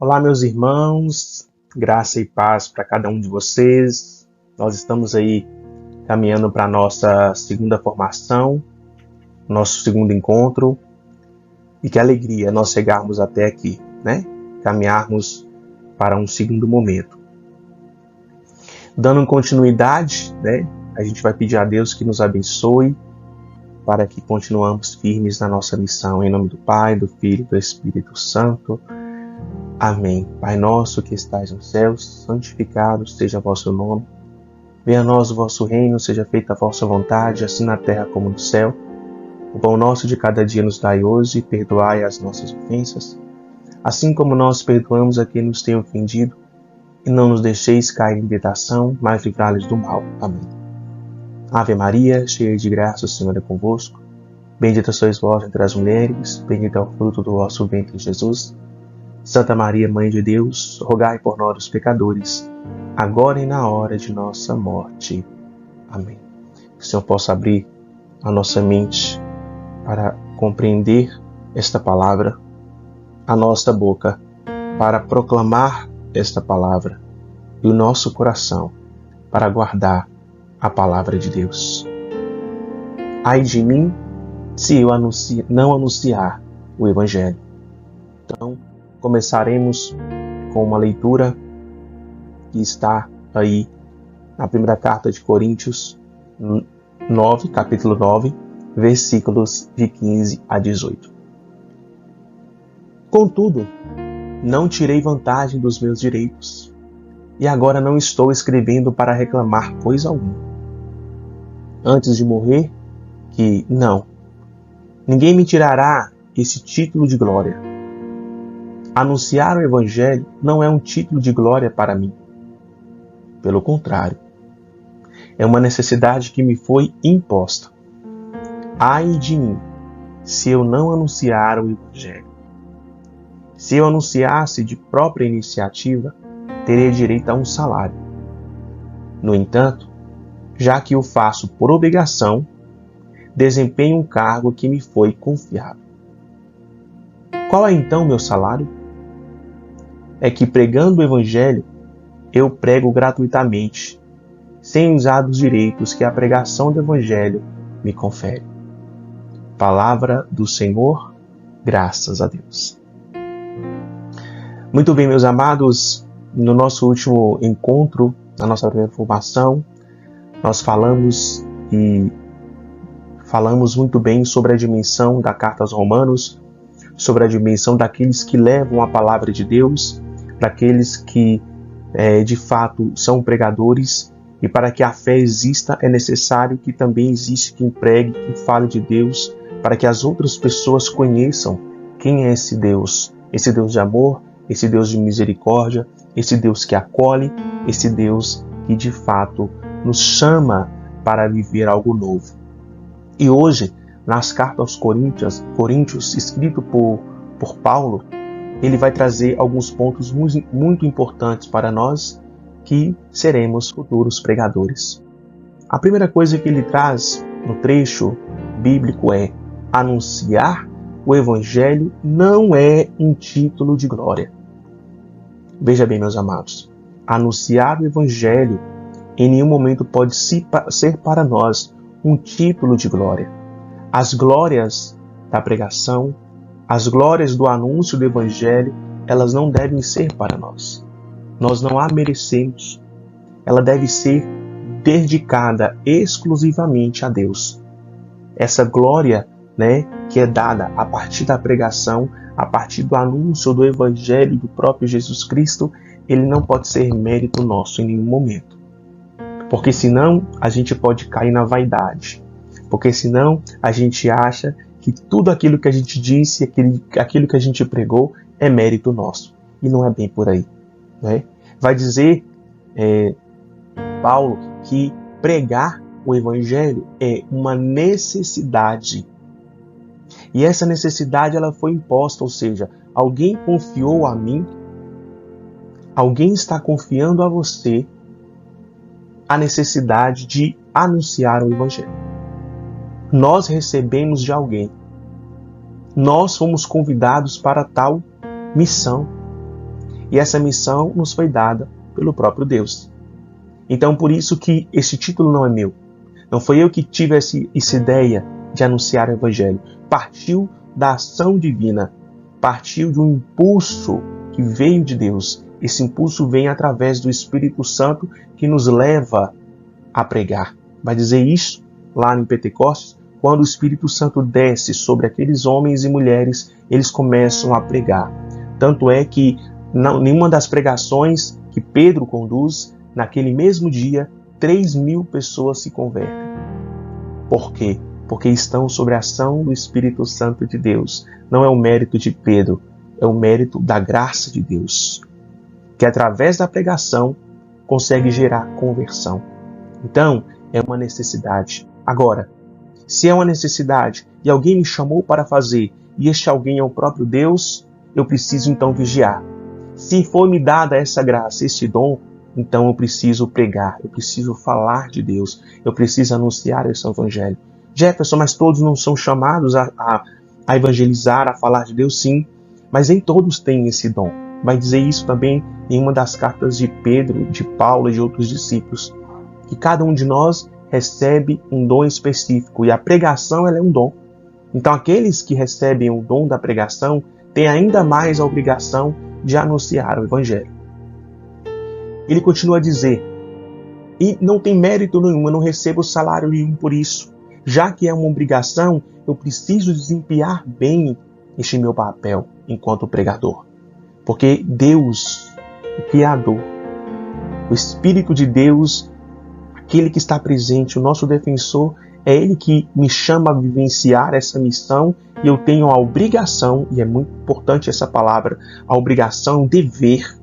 Olá, meus irmãos, graça e paz para cada um de vocês. Nós estamos aí caminhando para a nossa segunda formação, nosso segundo encontro. E que alegria nós chegarmos até aqui, né? Caminharmos para um segundo momento. Dando continuidade, né? A gente vai pedir a Deus que nos abençoe para que continuamos firmes na nossa missão. Em nome do Pai, do Filho e do Espírito Santo. Amém. Pai nosso que estais nos céus, santificado seja o vosso nome. Venha a nós o vosso reino, seja feita a vossa vontade, assim na terra como no céu. O pão nosso de cada dia nos dai hoje, e perdoai as nossas ofensas, assim como nós perdoamos a quem nos tem ofendido, e não nos deixeis cair em tentação, mas livrai-nos do mal. Amém. Ave Maria, cheia de graça, o Senhor é convosco. Bendita sois vós entre as mulheres, bendito é o fruto do vosso ventre, Jesus. Santa Maria, Mãe de Deus, rogai por nós, os pecadores, agora e na hora de nossa morte. Amém. Que o Senhor possa abrir a nossa mente para compreender esta palavra, a nossa boca para proclamar esta palavra e o nosso coração para guardar a palavra de Deus. Ai de mim se eu não anunciar o Evangelho. Então, começaremos com uma leitura que está aí na primeira carta de Coríntios 9, capítulo 9, versículos de 15 a 18. Contudo, não tirei vantagem dos meus direitos, e agora não estou escrevendo para reclamar coisa alguma. Antes de morrer, que não, ninguém me tirará esse título de glória. Anunciar o Evangelho não é um título de glória para mim. Pelo contrário, é uma necessidade que me foi imposta. Ai de mim, se eu não anunciar o Evangelho. Se eu anunciasse de própria iniciativa, teria direito a um salário. No entanto, já que o faço por obrigação, desempenho um cargo que me foi confiado. Qual é então meu salário? É que pregando o Evangelho, eu prego gratuitamente, sem usar dos direitos que a pregação do Evangelho me confere. Palavra do Senhor, graças a Deus. Muito bem, meus amados, no nosso último encontro, na nossa primeira formação, nós falamos muito bem sobre a dimensão da Carta aos Romanos, sobre a dimensão daqueles que levam a palavra de Deus, daqueles que de fato são pregadores, e para que a fé exista é necessário que também existe quem pregue, quem fale de Deus, para que as outras pessoas conheçam quem é esse Deus de amor, esse Deus de misericórdia, esse Deus que acolhe, esse Deus que de fato nos chama para viver algo novo. E hoje, nas cartas aos Coríntios, escrito por Paulo, ele vai trazer alguns pontos muito importantes para nós que seremos futuros pregadores. A primeira coisa que ele traz no trecho bíblico é: anunciar o Evangelho não é um título de glória. Veja bem, meus amados, anunciar o Evangelho em nenhum momento pode ser para nós um título de glória. As glórias da pregação, as glórias do anúncio do Evangelho, elas não devem ser para nós. Nós não a merecemos. Ela deve ser dedicada exclusivamente a Deus. Essa glória, que é dada a partir da pregação, a partir do anúncio do Evangelho do próprio Jesus Cristo, ele não pode ser mérito nosso em nenhum momento. Porque senão a gente pode cair na vaidade. Porque senão a gente acha que tudo aquilo que a gente disse, aquilo que a gente pregou, é mérito nosso. E não é bem por aí. Vai dizer Paulo que pregar o Evangelho é uma necessidade. E essa necessidade ela foi imposta, ou seja, alguém confiou a mim, alguém está confiando a você a necessidade de anunciar o Evangelho. Nós recebemos de alguém. Nós fomos convidados para tal missão. E essa missão nos foi dada pelo próprio Deus. Então, por isso que esse título não é meu. Não foi eu que tive essa ideia de anunciar o Evangelho. Partiu da ação divina. Partiu de um impulso que veio de Deus. Esse impulso vem através do Espírito Santo que nos leva a pregar. Vai dizer isso lá em Pentecostes, quando o Espírito Santo desce sobre aqueles homens e mulheres, eles começam a pregar. Tanto é que nenhuma das pregações que Pedro conduz, naquele mesmo dia, 3.000 pessoas se convertem. Por quê? Porque estão sob a ação do Espírito Santo de Deus. Não é o mérito de Pedro, é o mérito da graça de Deus, que através da pregação consegue gerar conversão. Então, é uma necessidade. Agora, se é uma necessidade e alguém me chamou para fazer, e este alguém é o próprio Deus, eu preciso então vigiar. Se for me dada essa graça, esse dom, então eu preciso pregar, eu preciso falar de Deus, eu preciso anunciar esse Evangelho. Jefferson, mas todos não são chamados a evangelizar, a falar de Deus? Sim, mas nem todos têm esse dom. Vai dizer isso também em uma das cartas de Pedro, de Paulo e de outros discípulos, que cada um de nós recebe um dom específico, e a pregação ela é um dom. Então aqueles que recebem o dom da pregação têm ainda mais a obrigação de anunciar o Evangelho. Ele continua a dizer, e não tem mérito nenhum, eu não recebo salário nenhum por isso. Já que é uma obrigação, eu preciso desempenhar bem este meu papel enquanto pregador. Porque Deus, o Criador, o Espírito de Deus, aquele que está presente, o nosso defensor, é Ele que me chama a vivenciar essa missão, e eu tenho a obrigação, e é muito importante essa palavra, a obrigação, o dever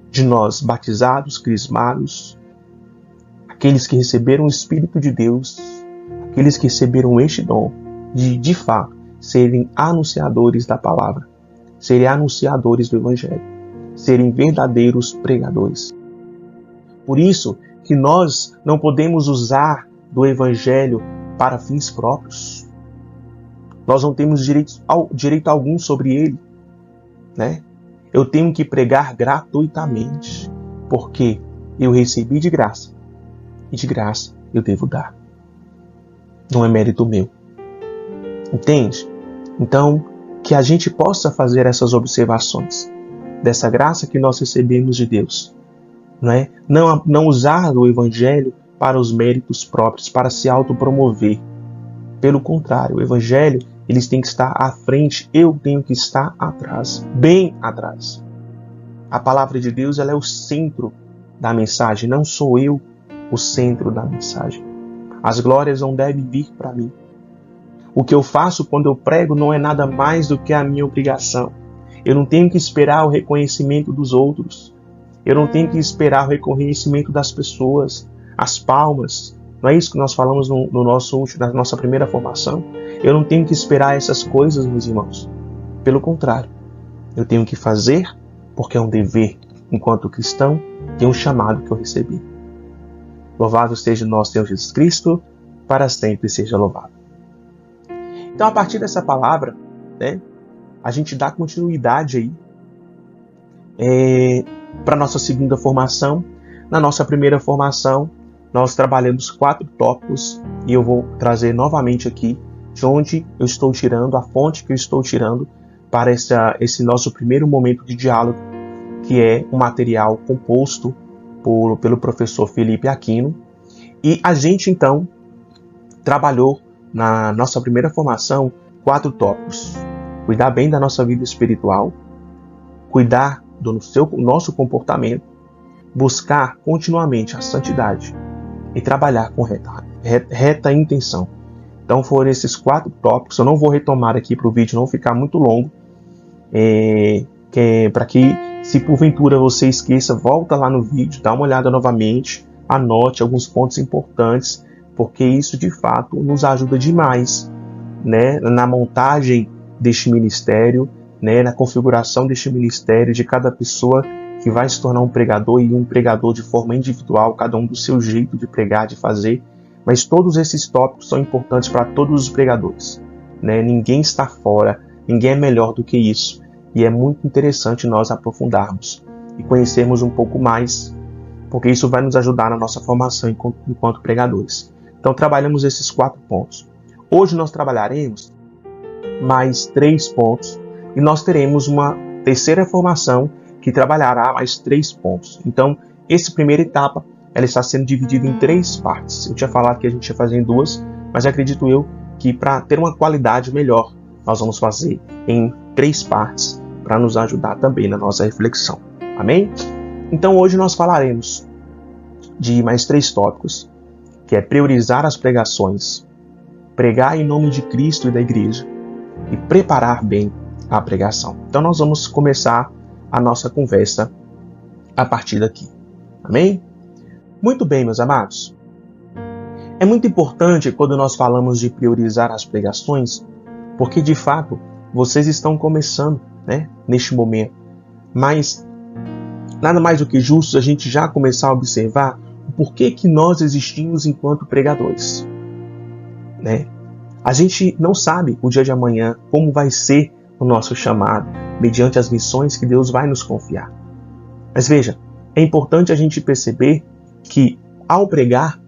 de nós, batizados, crismados, aqueles que receberam o Espírito de Deus, aqueles que receberam este dom, de fato, serem anunciadores da palavra, serem anunciadores do Evangelho, serem verdadeiros pregadores. Por isso que nós não podemos usar do Evangelho para fins próprios. Nós não temos direito algum sobre ele, né? Eu tenho que pregar gratuitamente, porque eu recebi de graça, e de graça eu devo dar. Não é mérito meu. Entende? Então, que a gente possa fazer essas observações dessa graça que nós recebemos de Deus. Não usar o Evangelho para os méritos próprios, para se autopromover. Pelo contrário, o Evangelho eles têm que estar à frente, eu tenho que estar atrás, bem atrás. A palavra de Deus ela é o centro da mensagem, não sou eu o centro da mensagem. As glórias não devem vir para mim. O que eu faço quando eu prego não é nada mais do que a minha obrigação. Eu não tenho que esperar o reconhecimento dos outros. Eu não tenho que esperar o reconhecimento das pessoas, as palmas. Não é isso que nós falamos na nossa primeira formação? Eu não tenho que esperar essas coisas, meus irmãos. Pelo contrário, eu tenho que fazer porque é um dever, enquanto cristão, e um chamado que eu recebi. Louvado seja o nosso Senhor Jesus Cristo, para sempre seja louvado. Então, a partir dessa palavra, a gente dá continuidade aí para a nossa segunda formação. Na nossa primeira formação, nós trabalhamos 4 tópicos, e eu vou trazer novamente aqui de onde eu estou tirando, a fonte que eu estou tirando para esse nosso primeiro momento de diálogo, que é um material composto pelo professor Felipe Aquino. E a gente, então, trabalhou na nossa primeira formação 4 tópicos. Cuidar bem da nossa vida espiritual, cuidar do nosso comportamento, buscar continuamente a santidade e trabalhar com reta intenção. Então foram esses 4 tópicos. Eu não vou retomar aqui para o vídeo não ficar muito longo, para que, se porventura você esqueça, volta lá no vídeo, dá uma olhada novamente, anote alguns pontos importantes, porque isso de fato nos ajuda demais, na montagem deste ministério, na configuração deste ministério, de cada pessoa que vai se tornar um pregador, e um pregador de forma individual, cada um do seu jeito de pregar, de fazer. Mas todos esses tópicos são importantes para todos os pregadores. Ninguém está fora, ninguém é melhor do que isso. E é muito interessante nós aprofundarmos e conhecermos um pouco mais, porque isso vai nos ajudar na nossa formação enquanto pregadores. Então trabalhamos esses 4 pontos. Hoje nós trabalharemos mais 3 pontos e nós teremos uma terceira formação que trabalhará mais 3 pontos. Então, essa primeira etapa ela está sendo dividida em 3 partes. Eu tinha falado que a gente ia fazer em 2, mas acredito eu que para ter uma qualidade melhor, nós vamos fazer em 3 partes para nos ajudar também na nossa reflexão. Amém? Então hoje nós falaremos de mais 3 tópicos, que é priorizar as pregações, pregar em nome de Cristo e da igreja e preparar bem a pregação. Então nós vamos começar a nossa conversa a partir daqui. Amém? Muito bem, meus amados. É muito importante quando nós falamos de priorizar as pregações, porque de fato vocês estão começando, neste momento. Mas nada mais do que justo a gente já começar a observar o porquê que nós existimos enquanto pregadores. A gente não sabe o dia de amanhã como vai ser o nosso chamado, mediante as missões que Deus vai nos confiar. Mas veja, é importante a gente perceber que ao pregar,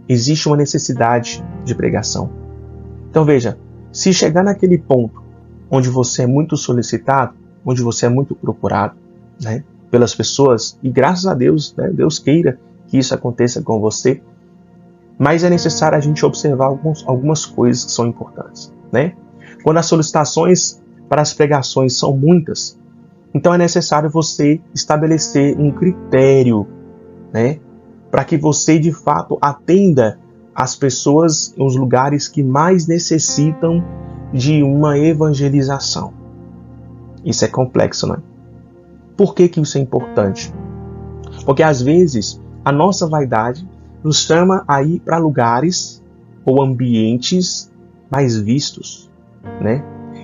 existe uma necessidade de pregação. Então veja, se chegar naquele ponto onde você é muito solicitado, onde você é muito procurado pelas pessoas, e graças a Deus, Deus queira que isso aconteça com você, mas é necessário a gente observar algumas coisas que são importantes. Quando as solicitações para as pregações são muitas, então é necessário você estabelecer um critério, para que você de fato atenda as pessoas nos lugares que mais necessitam de uma evangelização. Isso é complexo, Por que isso é importante? Porque às vezes a nossa vaidade nos chama a ir para lugares ou ambientes mais vistos,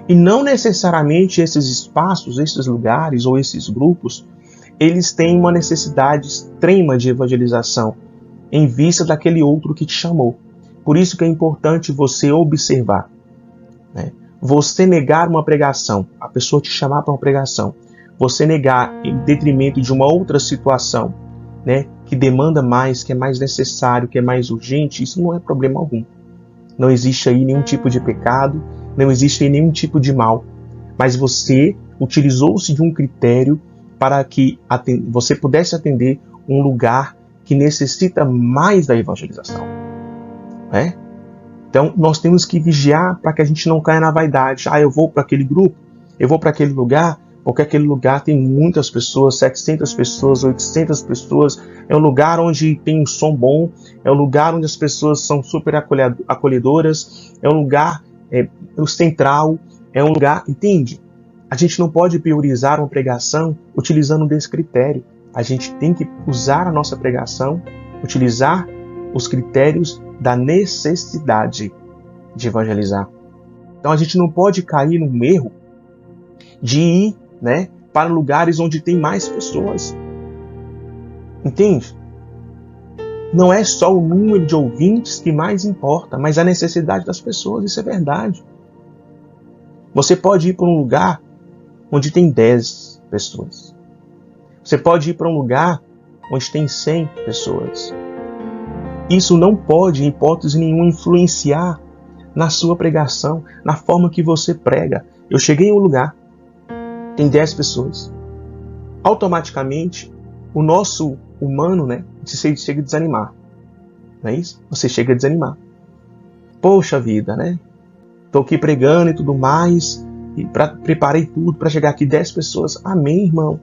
E não necessariamente esses espaços, esses lugares ou esses grupos, eles têm uma necessidade extrema de evangelização em vista daquele outro que te chamou. Por isso que é importante você observar. Você negar uma pregação, a pessoa te chamar para uma pregação, você negar em detrimento de uma outra situação, que demanda mais, que é mais necessário, que é mais urgente, isso não é problema algum. Não existe aí nenhum tipo de pecado, não existe aí nenhum tipo de mal. Mas você utilizou-se de um critério para que você pudesse atender um lugar que necessita mais da evangelização. Então, nós temos que vigiar para que a gente não caia na vaidade. Eu vou para aquele grupo, eu vou para aquele lugar, porque aquele lugar tem muitas pessoas, 700 pessoas, 800 pessoas. É um lugar onde tem um som bom, é um lugar onde as pessoas são super acolhedoras, é um lugar central, é um lugar... Entende? A gente não pode priorizar uma pregação utilizando desse critério. A gente tem que usar a nossa pregação, utilizar os critérios da necessidade de evangelizar. Então a gente não pode cair no erro de ir para lugares onde tem mais pessoas. Entende? Não é só o número de ouvintes que mais importa, mas a necessidade das pessoas, isso é verdade. Você pode ir para um lugar onde tem 10 pessoas. Você pode ir para um lugar onde tem 100 pessoas. Isso não pode, em hipótese nenhuma, influenciar na sua pregação, na forma que você prega. Eu cheguei em um lugar, tem 10 pessoas. Automaticamente, o nosso humano, você chega a desanimar. Não é isso? Você chega a desanimar. Poxa vida, Estou aqui pregando e tudo mais, e preparei tudo para chegar aqui 10 pessoas. Amém, irmão?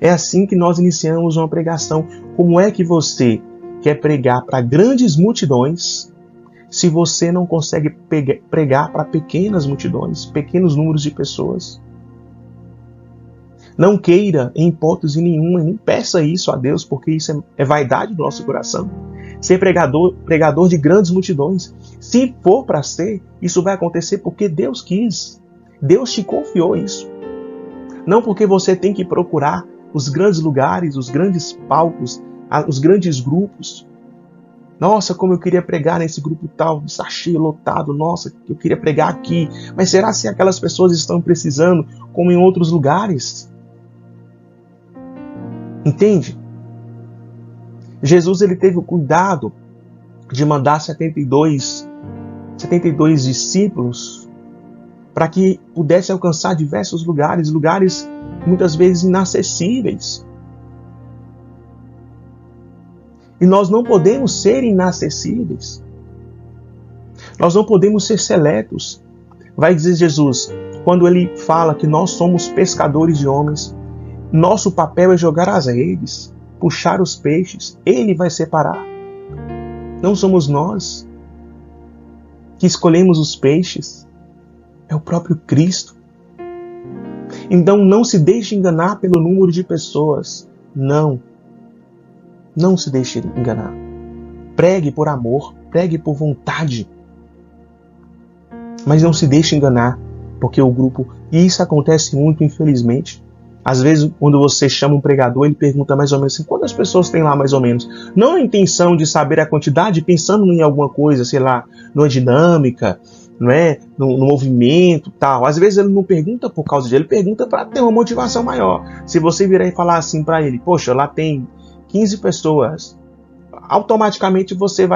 É assim que nós iniciamos uma pregação. Como é que você quer pregar para grandes multidões se você não consegue pregar para pequenas multidões, pequenos números de pessoas? Não queira, em hipótese nenhuma, nem peça isso a Deus, porque isso é vaidade do nosso coração. Ser pregador de grandes multidões. Se for para ser, isso vai acontecer porque Deus quis. Deus te confiou isso. Não porque você tem que procurar os grandes lugares, os grandes palcos, os grandes grupos. Nossa, como eu queria pregar nesse grupo tal, está cheio, lotado. Nossa, eu queria pregar aqui. Mas será se aquelas pessoas estão precisando como em outros lugares. Entende? Jesus ele teve o cuidado de mandar 72 discípulos para que pudesse alcançar diversos lugares muitas vezes inacessíveis. E nós não podemos ser inacessíveis. Nós não podemos ser seletos. Vai dizer Jesus, quando ele fala que nós somos pescadores de homens, nosso papel é jogar as redes, puxar os peixes, ele vai separar. Não somos nós que escolhemos os peixes, é o próprio Cristo. Então não se deixe enganar pelo número de pessoas. Não se deixe enganar. Pregue por amor, pregue por vontade. Mas não se deixe enganar, porque o grupo... E isso acontece muito, infelizmente. Às vezes, quando você chama um pregador, ele pergunta mais ou menos assim, quantas pessoas tem lá mais ou menos? Não a intenção de saber a quantidade, pensando em alguma coisa, sei lá, numa dinâmica, não é? No movimento, tal. Às vezes ele não pergunta por causa disso, ele pergunta para ter uma motivação maior. Se você virar e falar assim para ele, poxa, lá tem 15 pessoas, automaticamente você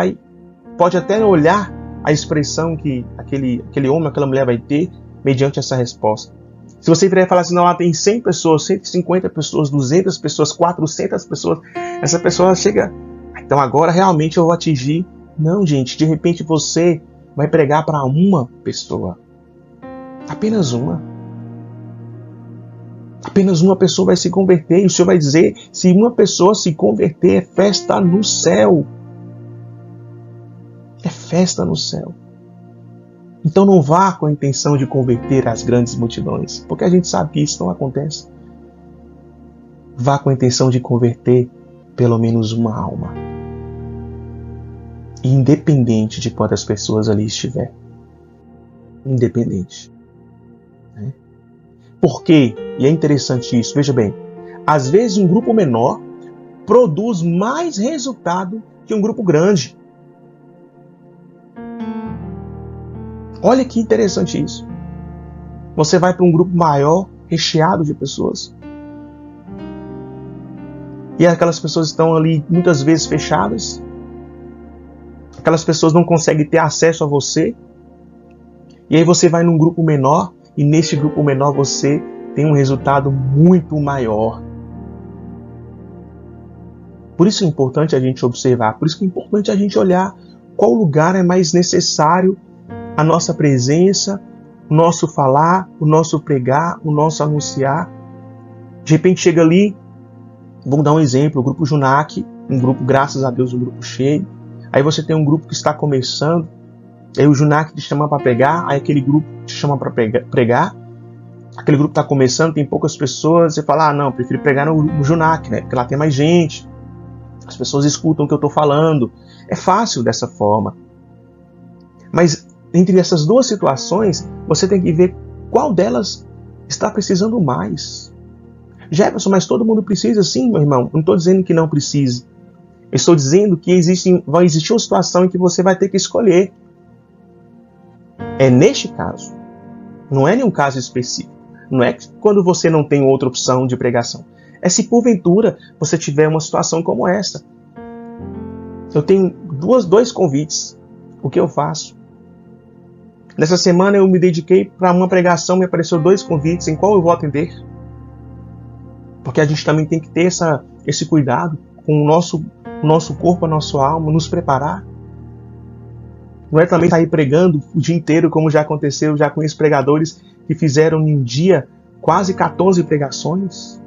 pode até olhar a expressão que aquele homem, aquela mulher vai ter mediante essa resposta. Se você virar e falar assim, não, lá tem 100 pessoas, 150 pessoas, 200 pessoas, 400 pessoas, essa pessoa chega, então agora realmente eu vou atingir. Não, gente, de repente você vai pregar para uma pessoa. Apenas uma. Apenas uma pessoa vai se converter. E o Senhor vai dizer, se uma pessoa se converter, é festa no céu. É festa no céu. Então não vá com a intenção de converter as grandes multidões, porque a gente sabe que isso não acontece. Vá com a intenção de converter pelo menos uma alma. Independente de quantas pessoas ali estiver. Independente. Né? Por quê? E é interessante isso, veja bem. Às vezes um grupo menor produz mais resultado que um grupo grande. Olha que interessante isso. Você vai para um grupo maior, recheado de pessoas. E aquelas pessoas estão ali muitas vezes fechadas. Aquelas pessoas não conseguem ter acesso a você. E aí você vai num grupo menor, e neste grupo menor você tem um resultado muito maior. Por isso é importante a gente observar, por isso que é importante a gente olhar qual lugar é mais necessário a nossa presença, o nosso falar, o nosso pregar, o nosso anunciar. De repente chega ali, vamos dar um exemplo, o grupo Junac, um grupo, graças a Deus, um grupo cheio. Aí você tem um grupo que está começando, aí o Junac te chama para pregar, aí aquele grupo te chama para pregar. Aquele grupo está começando, tem poucas pessoas, você fala, não, prefiro pregar no Junac, né? Porque lá tem mais gente, as pessoas escutam o que eu estou falando. É fácil dessa forma. Mas entre essas duas situações, você tem que ver qual delas está precisando mais. Jefferson, mas todo mundo precisa? Sim, meu irmão. Não estou dizendo que não precise. Eu estou dizendo que vai existir uma situação em que você vai ter que escolher. É neste caso. Não é nenhum caso específico. Não é quando você não tem outra opção de pregação. É se porventura você tiver uma situação como esta. Eu tenho dois convites. O que eu faço? Nessa semana eu me dediquei para uma pregação, me apareceu 2 convites, em qual eu vou atender. Porque a gente também tem que ter esse cuidado com o nosso corpo, a nossa alma, nos preparar. Não é também sair pregando o dia inteiro, como já aconteceu, já conheço pregadores que fizeram em um dia quase 14 pregações.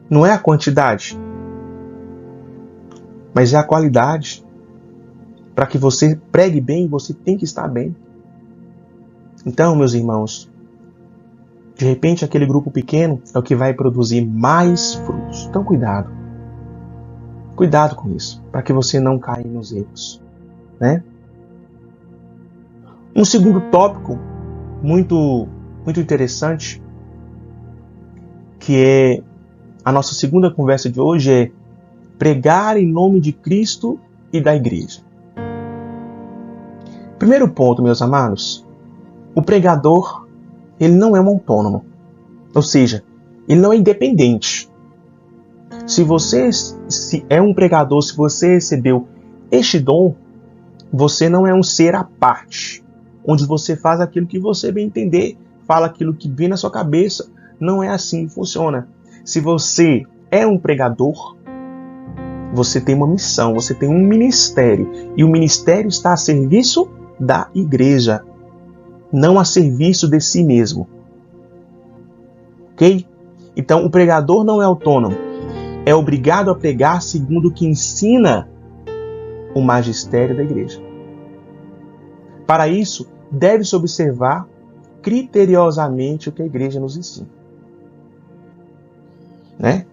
Não é a quantidade, mas é a qualidade. Para que você pregue bem, você tem que estar bem. Então, meus irmãos, de repente aquele grupo pequeno é o que vai produzir mais frutos. Então, cuidado. Cuidado com isso, para que você não caia nos erros. Né? Um segundo tópico muito interessante, que é a nossa segunda conversa de hoje, é pregar em nome de Cristo e da igreja. Primeiro ponto, meus amados, O pregador, ele não é um autônomo. Ou seja, ele não é independente. Se você é um pregador, se você recebeu este dom, você não é um ser à parte, onde você faz aquilo que você bem entender, fala aquilo que vem na sua cabeça. Não é assim que funciona. Se você é um pregador, você tem uma missão, você tem um ministério. E o ministério está a serviço da igreja, não a serviço de si mesmo. Ok? Então, o pregador não é autônomo. É obrigado a pregar segundo o que ensina o magistério da igreja. Para isso, deve-se observar criteriosamente o que a igreja nos ensina. Né?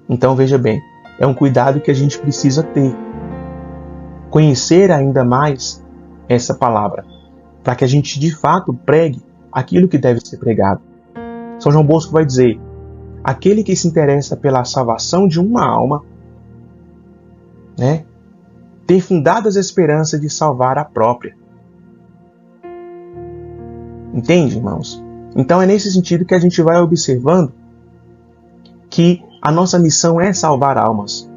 Então, veja bem, é um cuidado que a gente precisa ter. Conhecer ainda mais essa palavra, para que a gente, de fato, pregue aquilo que deve ser pregado. São João Bosco vai dizer: aquele que se interessa pela salvação de uma alma, né, tem fundadas esperanças de salvar a própria. Entende, irmãos? Então é nesse sentido que a gente vai observando que a nossa missão é salvar almas.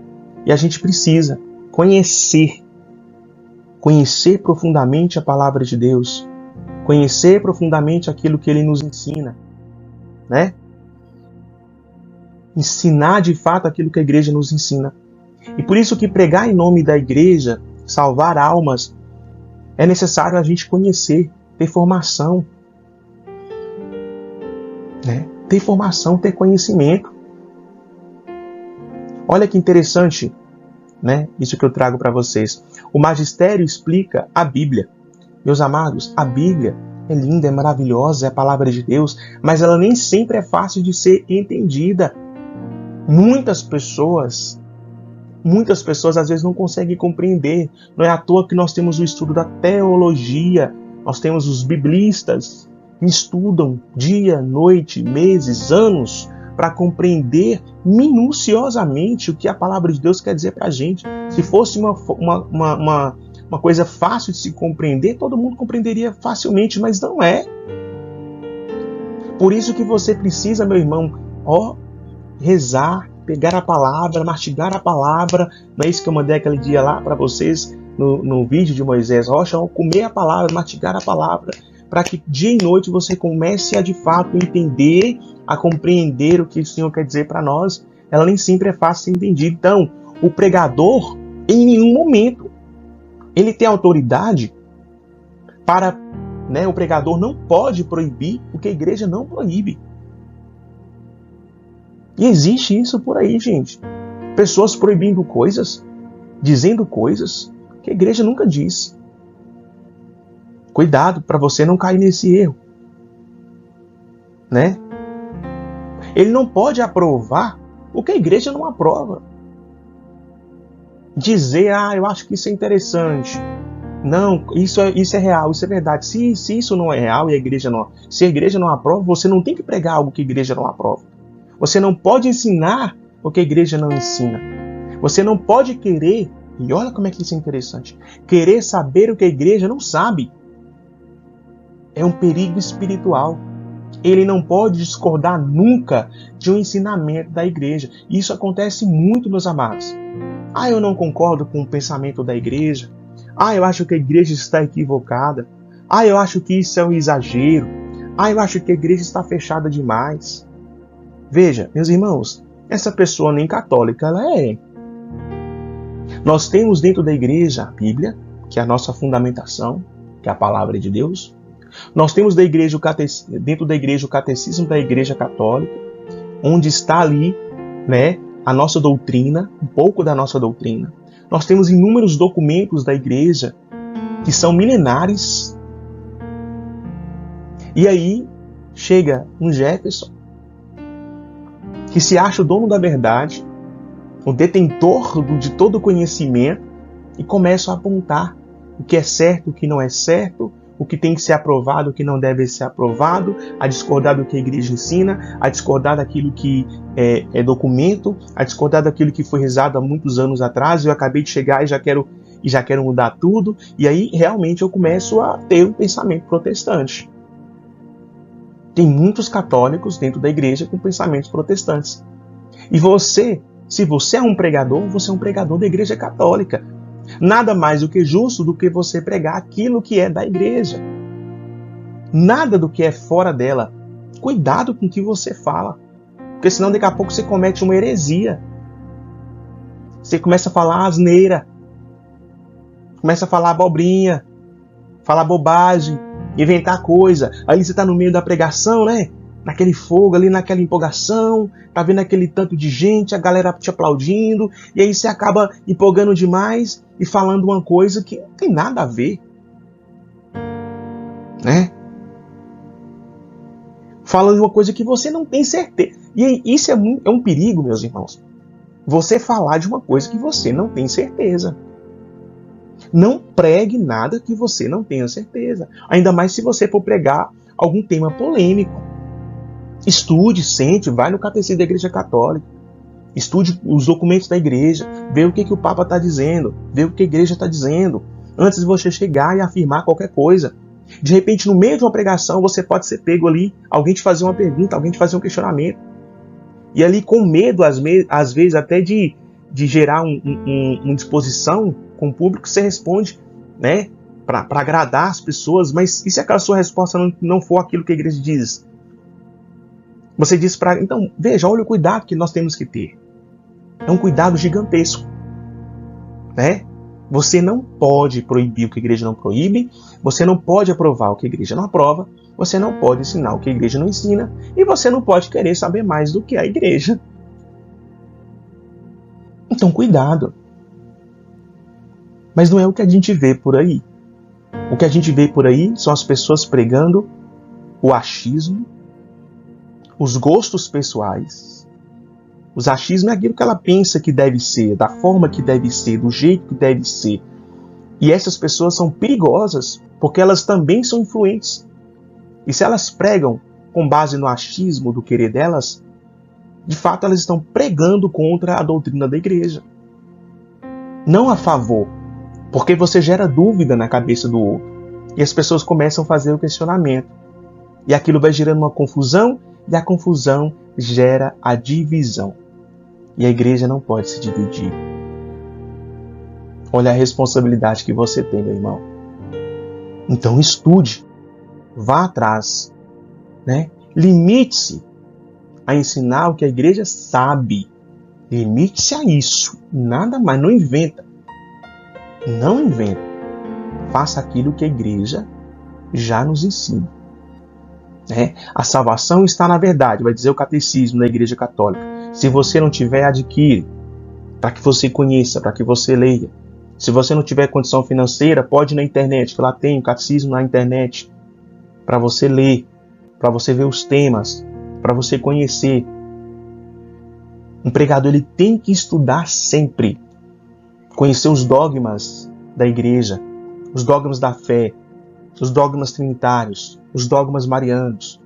E a gente precisa conhecer profundamente a palavra de Deus, conhecer profundamente aquilo que Ele nos ensina, né? Ensinar de fato aquilo que a igreja nos ensina. E por isso que pregar em nome da igreja, salvar almas, é necessário a gente conhecer, ter formação, né? Ter formação, ter conhecimento. Olha que interessante, né? Isso que eu trago para vocês. O magistério explica a Bíblia. Meus amados, a Bíblia é linda, é maravilhosa, é a palavra de Deus, mas ela nem sempre é fácil de ser entendida. Muitas pessoas às vezes não conseguem compreender. Não é à toa que nós temos o estudo da teologia, nós temos os biblistas que estudam dia, noite, meses, anos, para compreender minuciosamente o que a palavra de Deus quer dizer para a gente. Se fosse uma coisa fácil de se compreender, todo mundo compreenderia facilmente, mas não é. Por isso que você precisa, meu irmão, rezar, pegar a palavra, mastigar a palavra. Não é isso que eu mandei aquele dia lá para vocês no vídeo de Moisés Rocha? Comer a palavra, mastigar a palavra, para que dia e noite você comece a de fato entender, a compreender o que o Senhor quer dizer para nós. Ela nem sempre é fácil de ser entendida. Então, o pregador, em nenhum momento, ele tem autoridade para, né, o pregador não pode proibir o que a igreja não proíbe. E existe isso por aí, gente. Pessoas proibindo coisas, dizendo coisas que a igreja nunca disse. Cuidado para você não cair nesse erro, né? Ele não pode aprovar o que a igreja não aprova. Dizer, eu acho que isso é interessante. Não, isso é real, isso é verdade. Se isso não é real e se a igreja não aprova, você não tem que pregar algo que a igreja não aprova. Você não pode ensinar o que a igreja não ensina. Você não pode querer, e olha como é que isso é interessante, querer saber o que a igreja não sabe. É um perigo espiritual. Ele não pode discordar nunca de um ensinamento da igreja. Isso acontece muito, meus amados. Eu não concordo com o pensamento da igreja. Eu acho que a igreja está equivocada. Eu acho que isso é um exagero. Eu acho que a igreja está fechada demais. Veja, meus irmãos, essa pessoa nem católica ela é. Nós temos dentro da igreja a Bíblia, que é a nossa fundamentação, que é a palavra de Deus. Nós temos dentro da igreja o catecismo da igreja católica, onde está ali, né, a nossa doutrina, um pouco da nossa doutrina. Nós temos inúmeros documentos da igreja que são milenares. E aí chega um Jefferson, que se acha o dono da verdade, o detentor de todo o conhecimento, e começa a apontar o que é certo, o que não é certo, o que tem que ser aprovado, o que não deve ser aprovado, a discordar do que a igreja ensina, a discordar daquilo que é documento, a discordar daquilo que foi rezado há muitos anos atrás. Eu acabei de chegar e já quero e já quero mudar tudo, e aí realmente eu começo a ter um pensamento protestante. Tem muitos católicos dentro da igreja com pensamentos protestantes. E você, se você é um pregador, você é um pregador da igreja católica. Nada mais do que justo do que você pregar aquilo que é da igreja. Nada do que é fora dela. Cuidado com o que você fala. Porque senão daqui a pouco você comete uma heresia. Você começa a falar asneira. Começa a falar abobrinha. Falar bobagem. Inventar coisa. Aí você está no meio da pregação, né? Naquele fogo ali, naquela empolgação. Tá vendo aquele tanto de gente, a galera te aplaudindo. E aí você acaba empolgando demais e falando uma coisa que não tem nada a ver. Né? Falando uma coisa que você não tem certeza. E aí, isso é um perigo, meus irmãos. Você falar de uma coisa que você não tem certeza. Não pregue nada que você não tenha certeza. Ainda mais se você for pregar algum tema polêmico. Estude, sente, vai no catecismo da Igreja Católica. Estude os documentos da igreja. Vê o que o Papa está dizendo. Vê o que a igreja está dizendo. Antes de você chegar e afirmar qualquer coisa. De repente, no meio de uma pregação, você pode ser pego ali, alguém te fazer uma pergunta, alguém te fazer um questionamento. E ali, com medo, às vezes, até de gerar uma disposição com o público, você responde, né, para agradar as pessoas, mas e se aquela sua resposta não for aquilo que a igreja diz? Você diz para... Então, veja, olha o cuidado que nós temos que ter. É um cuidado gigantesco, né? Você não pode proibir o que a igreja não proíbe, você não pode aprovar o que a igreja não aprova, você não pode ensinar o que a igreja não ensina, e você não pode querer saber mais do que a igreja. Então, cuidado. Mas não é o que a gente vê por aí. O que a gente vê por aí são as pessoas pregando o achismo, os gostos pessoais. O achismo é aquilo que ela pensa que deve ser, da forma que deve ser, do jeito que deve ser. E essas pessoas são perigosas, porque elas também são influentes. E se elas pregam com base no achismo do querer delas, de fato elas estão pregando contra a doutrina da igreja. Não a favor, porque você gera dúvida na cabeça do outro. E as pessoas começam a fazer o questionamento. E aquilo vai gerando uma confusão, e a confusão gera a divisão. E a igreja não pode se dividir. Olha a responsabilidade que você tem, meu irmão. Então estude, vá atrás, né? Limite-se a ensinar o que a igreja sabe. Limite-se a isso, nada mais, não inventa. Não inventa. Faça aquilo que a igreja já nos ensina. Né? A salvação está na verdade, vai dizer o catecismo da Igreja Católica. Se você não tiver, adquire, para que você conheça, para que você leia. Se você não tiver condição financeira, pode ir na internet, que lá tem o catecismo na internet, para você ler, para você ver os temas, para você conhecer. Um pregador ele tem que estudar sempre, conhecer os dogmas da igreja, os dogmas da fé, os dogmas trinitários, os dogmas marianos.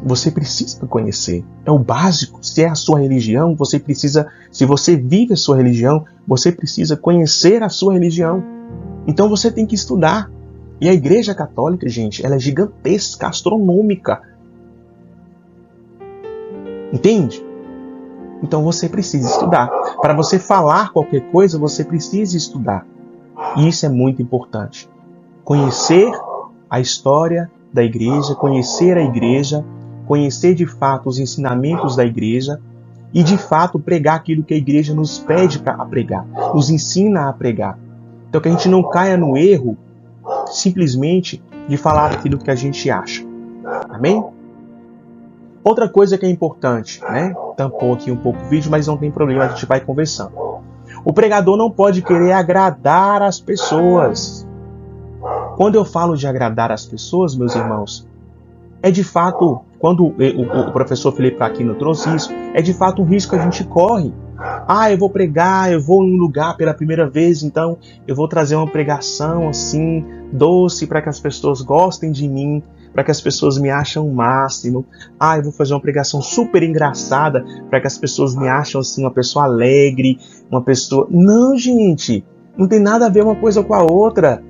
Você precisa conhecer. É o básico. Se é a sua religião, você precisa... Se você vive a sua religião, você precisa conhecer a sua religião. Então você tem que estudar. E a Igreja Católica, gente, ela é gigantesca, astronômica. Entende? Então você precisa estudar. Para você falar qualquer coisa, você precisa estudar. E isso é muito importante. Conhecer a história da igreja, conhecer a igreja, conhecer de fato os ensinamentos da igreja e de fato pregar aquilo que a igreja nos pede para pregar, nos ensina a pregar. Então que a gente não caia no erro simplesmente de falar aquilo que a gente acha. Amém? Outra coisa que é importante, né? Tampou aqui um pouco o vídeo, mas não tem problema, a gente vai conversando. O pregador não pode querer agradar as pessoas. Quando eu falo de agradar as pessoas, meus irmãos, é de fato, quando o professor Felipe Aquino trouxe isso, é de fato um risco que a gente corre. Eu vou pregar, eu vou em um lugar pela primeira vez, então eu vou trazer uma pregação assim, doce, para que as pessoas gostem de mim, para que as pessoas me achem o máximo. Eu vou fazer uma pregação super engraçada, para que as pessoas me achem assim, uma pessoa alegre, uma pessoa... Não, gente! Não tem nada a ver uma coisa com a outra.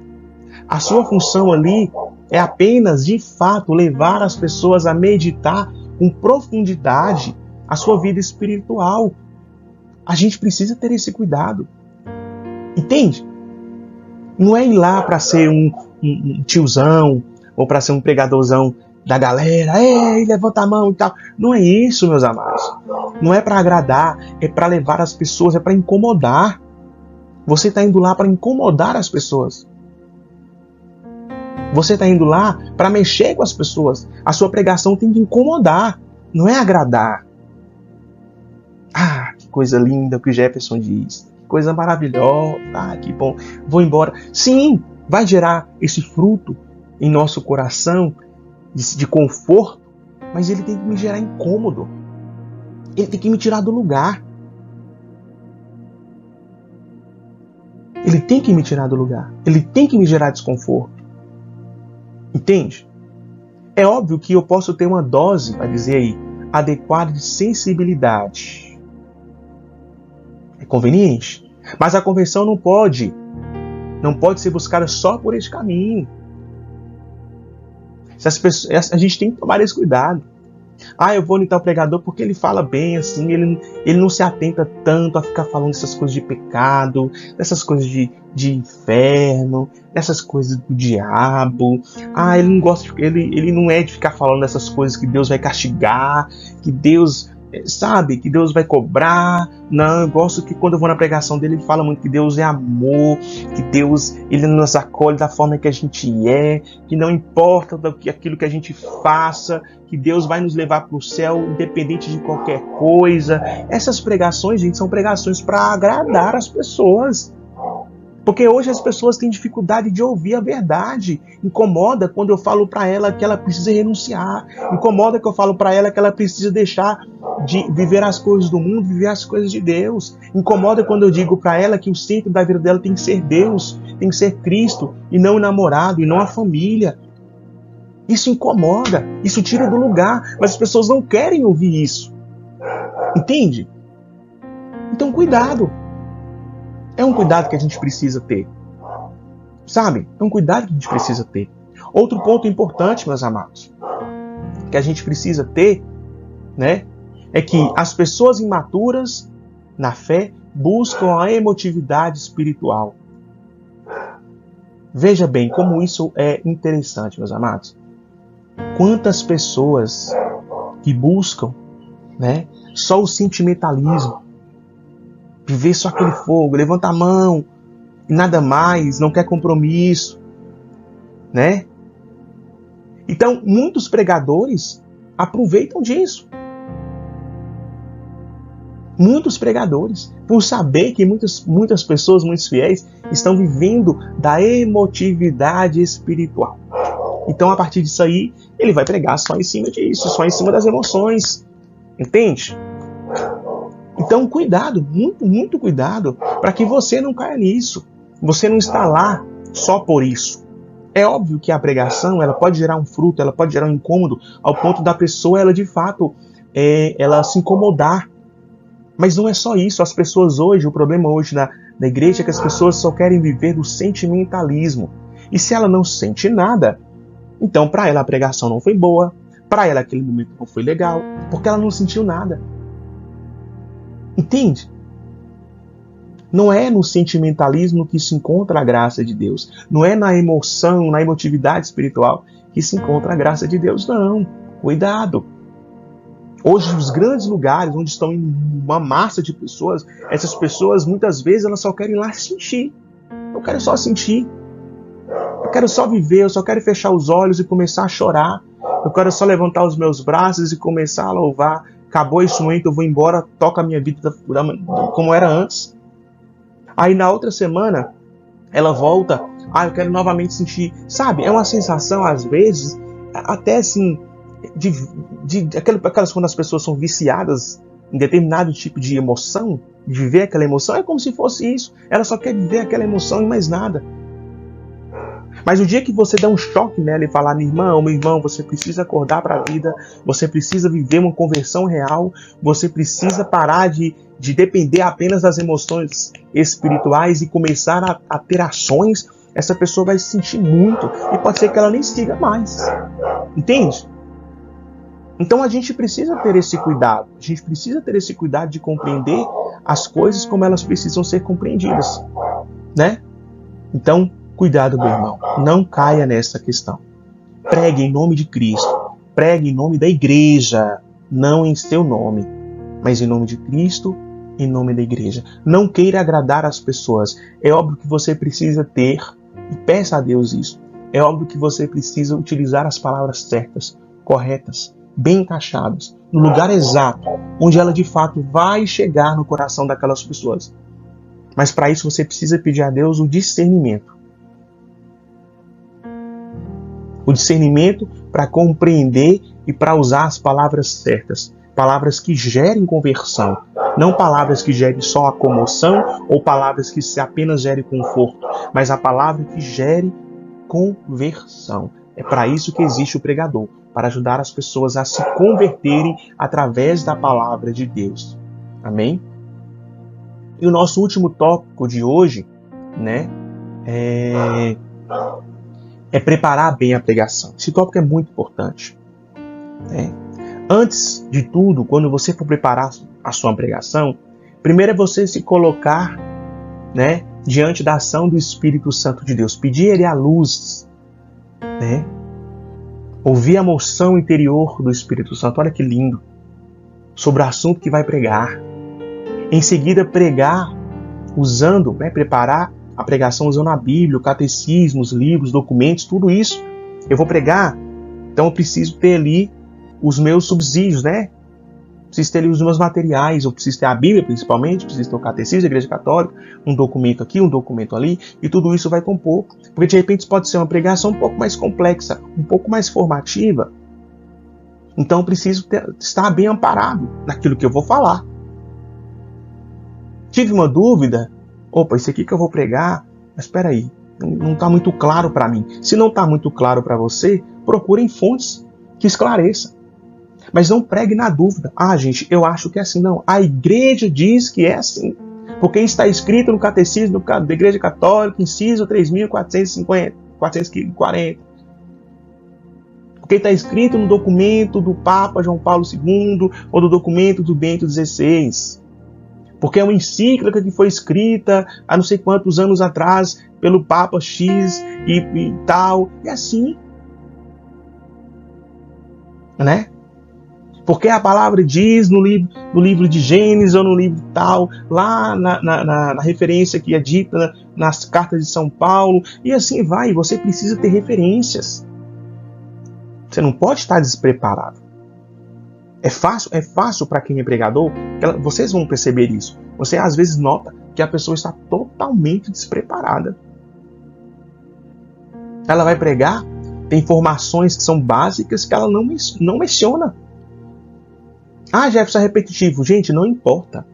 A sua função ali é apenas, de fato, levar as pessoas a meditar com profundidade a sua vida espiritual. A gente precisa ter esse cuidado. Entende? Não é ir lá para ser um tiozão ou para ser um pregadorzão da galera. Ei, levanta a mão e tal. Não é isso, meus amados. Não é para agradar, é para levar as pessoas, é para incomodar. Você está indo lá para incomodar as pessoas. Você está indo lá para mexer com as pessoas. A sua pregação tem que incomodar, não é agradar. Ah, que coisa linda o que o Jefferson diz. Que coisa maravilhosa. Ah, que bom. Vou embora. Sim, vai gerar esse fruto em nosso coração de conforto, mas ele tem que me gerar incômodo. Ele tem que me tirar do lugar. Ele tem que me tirar do lugar. Ele tem que me gerar desconforto. Entende? É óbvio que eu posso ter uma dose, vai dizer aí, adequada de sensibilidade. É conveniente. Mas a conversão não pode ser buscada só por esse caminho. A gente tem que tomar esse cuidado. Ah, eu vou no tal pregador porque ele fala bem, assim, ele não se atenta tanto a ficar falando dessas coisas de pecado, dessas coisas de inferno, dessas coisas do diabo. Ah, ele não gosta, ele não é de ficar falando dessas coisas que Deus vai castigar, que Deus, sabe, que Deus vai cobrar. Não, eu gosto que quando eu vou na pregação dele, ele fala muito que Deus é amor, que Deus, ele nos acolhe da forma que a gente é, que não importa aquilo que a gente faça, que Deus vai nos levar para o céu independente de qualquer coisa. Essas pregações, gente, são pregações para agradar as pessoas. Porque hoje as pessoas têm dificuldade de ouvir a verdade. Incomoda quando eu falo para ela que ela precisa renunciar. Incomoda que eu falo para ela que ela precisa deixar de viver as coisas do mundo, viver as coisas de Deus. Incomoda quando eu digo para ela que o centro da vida dela tem que ser Deus, tem que ser Cristo, e não o namorado, e não a família. Isso incomoda, isso tira do lugar, mas as pessoas não querem ouvir isso. Entende? Então cuidado. É um cuidado que a gente precisa ter. Sabe? É um cuidado que a gente precisa ter. Outro ponto importante, meus amados, que a gente precisa ter, né, é que as pessoas imaturas na fé buscam a emotividade espiritual. Veja bem como isso é interessante, meus amados. Quantas pessoas que buscam, né, só o sentimentalismo, viver só aquele fogo, levanta a mão, nada mais, não quer compromisso, né? Então, muitos pregadores aproveitam disso. Muitos pregadores, por saber que muitas pessoas, muitos fiéis, estão vivendo da emotividade espiritual. Então, a partir disso aí, ele vai pregar só em cima disso, só em cima das emoções. Entende? Então, cuidado, muito cuidado, para que você não caia nisso. Você não está lá só por isso. É óbvio que a pregação, ela pode gerar um fruto, ela pode gerar um incômodo, ao ponto da pessoa, ela de fato, ela se incomodar. Mas não é só isso. As pessoas hoje, o problema hoje na igreja é que as pessoas só querem viver do sentimentalismo. E se ela não sente nada, então para ela a pregação não foi boa, para ela aquele momento não foi legal, porque ela não sentiu nada. Entende? Não é no sentimentalismo que se encontra a graça de Deus. Não é na emoção, na emotividade espiritual que se encontra a graça de Deus, não. Cuidado. Hoje, os grandes lugares onde estão uma massa de pessoas, essas pessoas, muitas vezes, elas só querem ir lá sentir. Eu quero só sentir. Eu quero só viver, eu só quero fechar os olhos e começar a chorar. Eu quero só levantar os meus braços e começar a louvar. Acabou esse momento, eu vou embora, toca a minha vida como era antes. Aí na outra semana, ela volta, eu quero novamente sentir. Sabe, é uma sensação, às vezes, até assim, aquelas quando as pessoas são viciadas em determinado tipo de emoção, de viver aquela emoção, é como se fosse isso. Ela só quer viver aquela emoção e mais nada. Mas o dia que você der um choque nela e falar, minha irmã, meu irmão, você precisa acordar para a vida, você precisa viver uma conversão real, você precisa parar de depender apenas das emoções espirituais e começar a ter ações, essa pessoa vai se sentir muito e pode ser que ela nem siga mais. Entende? Então a gente precisa ter esse cuidado. A gente precisa ter esse cuidado de compreender as coisas como elas precisam ser compreendidas, né? Então, cuidado, meu irmão. Não caia nessa questão. Pregue em nome de Cristo. Pregue em nome da igreja. Não em seu nome, mas em nome de Cristo, em nome da igreja. Não queira agradar as pessoas. É óbvio que você precisa ter, e peça a Deus isso, é óbvio que você precisa utilizar as palavras certas, corretas, bem encaixadas, no lugar exato, onde ela de fato vai chegar no coração daquelas pessoas. Mas para isso você precisa pedir a Deus o discernimento. O discernimento para compreender e para usar as palavras certas. Palavras que gerem conversão. Não palavras que gerem só a comoção ou palavras que apenas gerem conforto. Mas a palavra que gere conversão. É para isso que existe o pregador. Para ajudar as pessoas a se converterem através da palavra de Deus. Amém? E o nosso último tópico de hoje, né, é preparar bem a pregação. Esse tópico é muito importante. Né? Antes de tudo, quando você for preparar a sua pregação, primeiro é você se colocar, né, diante da ação do Espírito Santo de Deus. Pedir Ele a luz, né? Ouvir a moção interior do Espírito Santo. Olha que lindo. Sobre o assunto que vai pregar. Em seguida, pregar usando, né, preparar a pregação usando a Bíblia, o catecismo, os livros, documentos, tudo isso. Eu vou pregar, então eu preciso ter ali os meus subsídios, né? Preciso ter ali os meus materiais, eu preciso ter a Bíblia principalmente, preciso ter o catecismo da Igreja Católica, um documento aqui, um documento ali, e tudo isso vai compor. Porque de repente pode ser uma pregação um pouco mais complexa, um pouco mais formativa. Então eu preciso estar bem amparado naquilo que eu vou falar. Tive uma dúvida, opa, isso aqui que eu vou pregar, mas espera aí, não está muito claro para mim. Se não está muito claro para você, procurem fontes que esclareçam. Mas não pregue na dúvida. Ah, gente, eu acho que é assim. Não, a igreja diz que é assim. Porque está escrito no Catecismo da Igreja Católica, inciso 3.440. Porque está escrito no documento do Papa João Paulo II ou do documento do Bento XVI. Porque é uma encíclica que foi escrita há não sei quantos anos atrás pelo Papa X e tal. E assim. Né? Porque a palavra diz no livro de Gênesis ou no livro tal, lá na referência que é dita nas cartas de São Paulo, e assim vai. Você precisa ter referências. Você não pode estar despreparado. É fácil para quem é pregador, vocês vão perceber isso. Você às vezes nota que a pessoa está totalmente despreparada. Ela vai pregar, tem informações que são básicas que ela não menciona. Ah, Jefferson é repetitivo. Gente, não importa.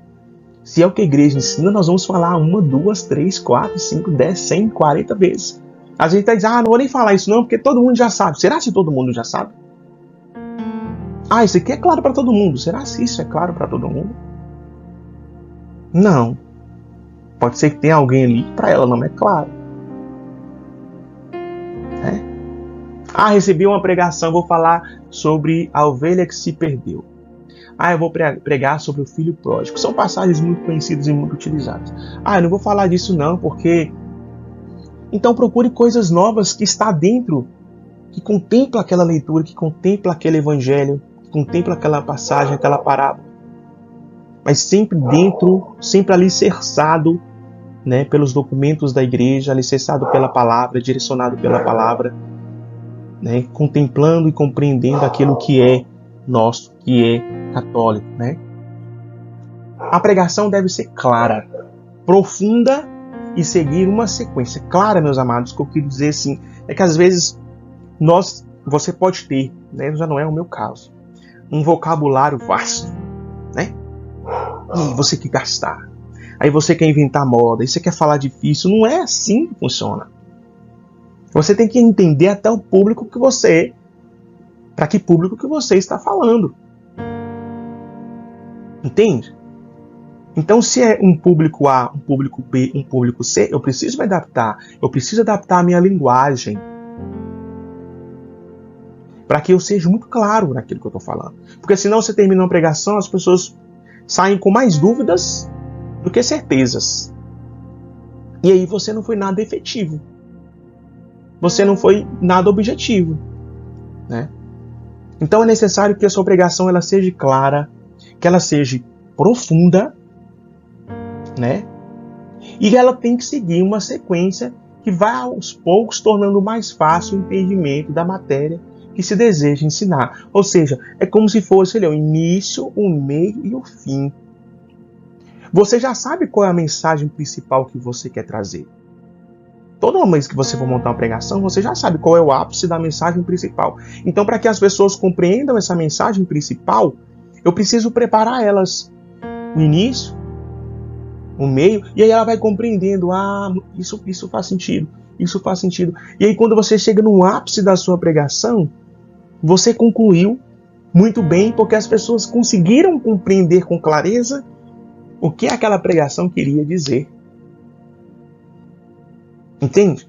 Se é o que a igreja ensina, nós vamos falar 1, 2, 3, 4, 5, 10, 100, 40 vezes. A gente está dizendo, não vou nem falar isso não, porque todo mundo já sabe. Será que todo mundo já sabe? Ah, isso aqui é claro para todo mundo. Será que isso é claro para todo mundo? Não. Pode ser que tenha alguém ali que para ela não é claro. Ah, recebi uma pregação, vou falar sobre a ovelha que se perdeu. Ah, eu vou pregar sobre o filho pródigo. São passagens muito conhecidas e muito utilizadas. Ah, eu não vou falar disso não, porque... Então procure coisas novas que está dentro, que contempla aquela leitura, que contempla aquele evangelho, que contempla aquela passagem, aquela parábola. Mas sempre dentro, sempre alicerçado, né, pelos documentos da igreja, alicerçado pela palavra, direcionado pela palavra, né, contemplando e compreendendo aquilo que é nosso, que é católico, né? A pregação deve ser clara, profunda e seguir uma sequência. Clara, meus amados, o que eu quero dizer assim, é que às vezes você pode ter, né, já não é o meu caso, um vocabulário vasto, né? E você quer gastar. Aí você quer inventar moda, aí você quer falar difícil. Não é assim que funciona. Você tem que entender até o público que você... Para que público que você está falando. Entende? Então, se é um público A, um público B, um público C, eu preciso me adaptar. Eu preciso adaptar a minha linguagem. Para que eu seja muito claro naquilo que eu estou falando. Porque senão você termina uma pregação, as pessoas saem com mais dúvidas do que certezas. E aí você não foi nada efetivo. Você não foi nada objetivo. Né? Então é necessário que a sua pregação ela seja clara, que ela seja profunda, né? E ela tem que seguir uma sequência que vai aos poucos tornando mais fácil o entendimento da matéria que se deseja ensinar. Ou seja, é como se fosse o início, o meio e o fim. Você já sabe qual é a mensagem principal que você quer trazer. Toda vez que você for montar uma pregação, você já sabe qual é o ápice da mensagem principal. Então, para que as pessoas compreendam essa mensagem principal, eu preciso preparar elas o início, o meio, e aí ela vai compreendendo, isso faz sentido, isso faz sentido. E aí quando você chega no ápice da sua pregação, você concluiu muito bem, porque as pessoas conseguiram compreender com clareza o que aquela pregação queria dizer. Entende?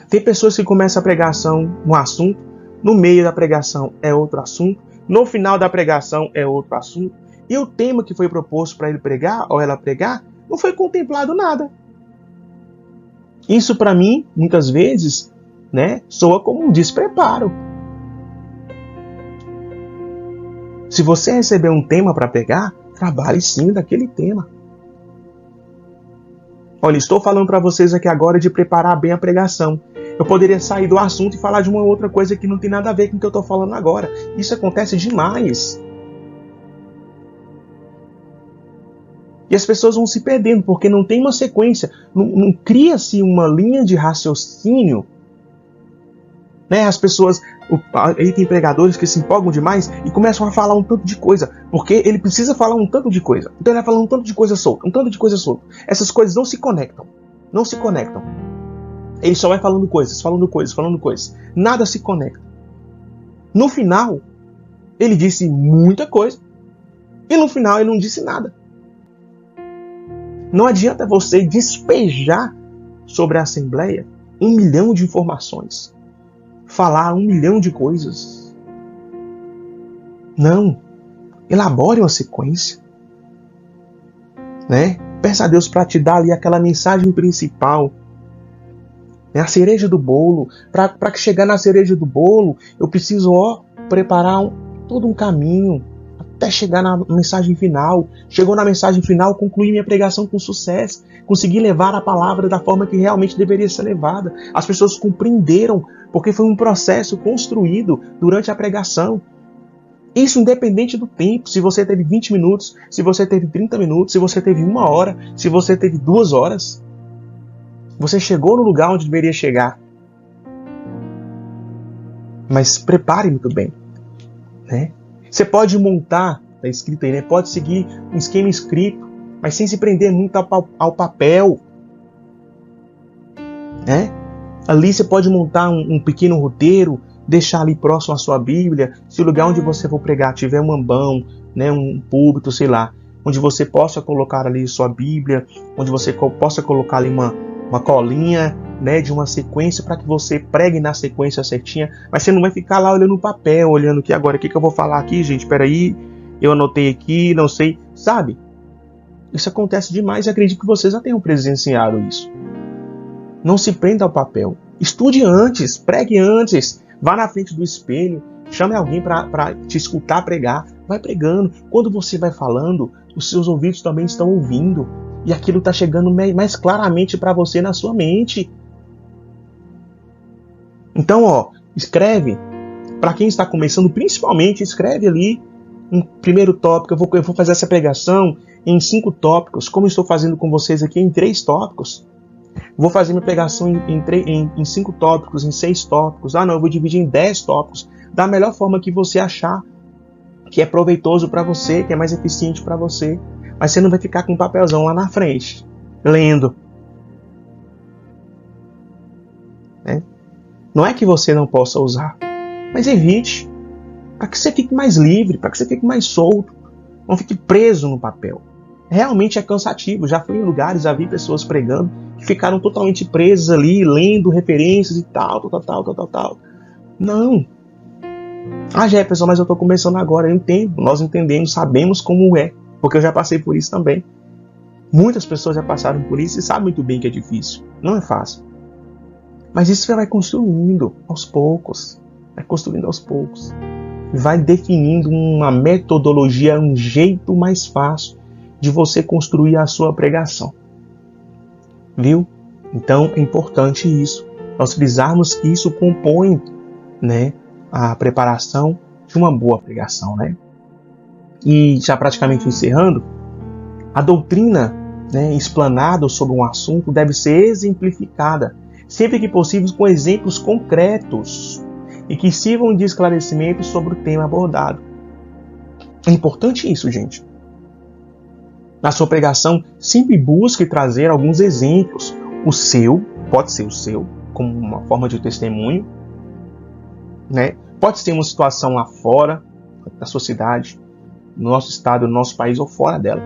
Tem pessoas que começam a pregação um assunto, no meio da pregação é outro assunto, no final da pregação é outro assunto, e o tema que foi proposto para ele pregar ou ela pregar não foi contemplado nada. Isso para mim, muitas vezes, né, soa como um despreparo. Se você receber um tema para pregar, trabalhe sim daquele tema. Olha, estou falando para vocês aqui agora de preparar bem a pregação. Eu poderia sair do assunto e falar de uma outra coisa que não tem nada a ver com o que eu estou falando agora. Isso acontece demais. E as pessoas vão se perdendo, porque não tem uma sequência, não cria-se uma linha de raciocínio. Né? As pessoas, aí tem pregadores que se empolgam demais e começam a falar um tanto de coisa, porque ele precisa falar um tanto de coisa. Então ele vai falando um tanto de coisa solta, um tanto de coisa solta. Essas coisas não se conectam, não se conectam. Ele só vai falando coisas, falando coisas, falando coisas. Nada se conecta. No final, ele disse muita coisa e no final ele não disse nada. Não adianta você despejar sobre a Assembleia 1 milhão de informações. Falar 1 milhão de coisas. Não. Elabore uma sequência. Né? Peça a Deus para te dar ali aquela mensagem principal. Né? A cereja do bolo. Para chegar na cereja do bolo, eu preciso preparar todo um caminho. Até chegar na mensagem final. Chegou na mensagem final, concluí minha pregação com sucesso. Consegui levar a palavra da forma que realmente deveria ser levada. As pessoas compreenderam, porque foi um processo construído durante a pregação. Isso independente do tempo. Se você teve 20 minutos, se você teve 30 minutos, se você teve 1 hora, se você teve 2 horas. Você chegou no lugar onde deveria chegar. Mas prepare muito bem. Né? Você pode montar, está escrito aí, né? Pode seguir um esquema escrito, mas sem se prender muito ao papel. Né? Ali você pode montar um pequeno roteiro, deixar ali próximo à sua Bíblia. Se o lugar onde você for pregar tiver um ambão, né, um púlpito, sei lá, onde você possa colocar ali sua Bíblia, onde você possa colocar ali uma colinha, né, de uma sequência para que você pregue na sequência certinha, mas você não vai ficar lá olhando o papel, olhando que agora, o que eu vou falar aqui, gente, peraí, eu anotei aqui, não sei, sabe? Isso acontece demais e acredito que vocês já tenham presenciado isso. Não se prenda ao papel, estude antes, pregue antes, vá na frente do espelho, chame alguém para te escutar pregar, vai pregando, quando você vai falando, os seus ouvidos também estão ouvindo, e aquilo está chegando mais claramente para você na sua mente. Então, escreve. Para quem está começando, principalmente, escreve ali um primeiro tópico. Eu vou fazer essa pregação em 5 tópicos, como estou fazendo com vocês aqui, em 3 tópicos. Vou fazer minha pregação em 5 tópicos, em 6 tópicos. Não, eu vou dividir em 10 tópicos. Da melhor forma que você achar que é proveitoso para você, que é mais eficiente para você. Mas você não vai ficar com um papelzão lá na frente, lendo. Né? Não é que você não possa usar, mas evite, para que você fique mais livre, para que você fique mais solto, não fique preso no papel. Realmente é cansativo. Já fui em lugares, já vi pessoas pregando que ficaram totalmente presas ali, lendo referências e tal. Não. Jefferson, mas eu estou começando agora. Eu entendo, nós entendemos, sabemos como é, porque eu já passei por isso também. Muitas pessoas já passaram por isso e sabem muito bem que é difícil. Não é fácil. Mas isso você vai construindo aos poucos. Vai construindo aos poucos. Vai definindo uma metodologia, um jeito mais fácil de você construir a sua pregação. Viu? Então é importante isso. Nós frisarmos que isso compõe, né, a preparação de uma boa pregação, né? E já praticamente encerrando, a doutrina, né, explanada sobre um assunto deve ser exemplificada, sempre que possível com exemplos concretos e que sirvam de esclarecimento sobre o tema abordado. É importante isso, gente. Na sua pregação, sempre busque trazer alguns exemplos. O seu, pode ser o seu, como uma forma de testemunho, né? Pode ser uma situação lá fora da sua cidade, no nosso estado, no nosso país ou fora dela.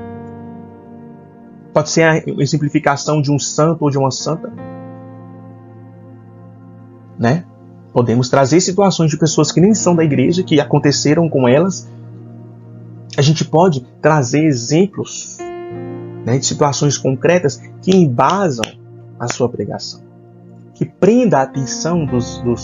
Pode ser a exemplificação de um santo ou de uma santa, né? Podemos trazer situações de pessoas que nem são da igreja, que aconteceram com elas. A gente pode trazer exemplos, né, de situações concretas que embasam a sua pregação, que prenda a atenção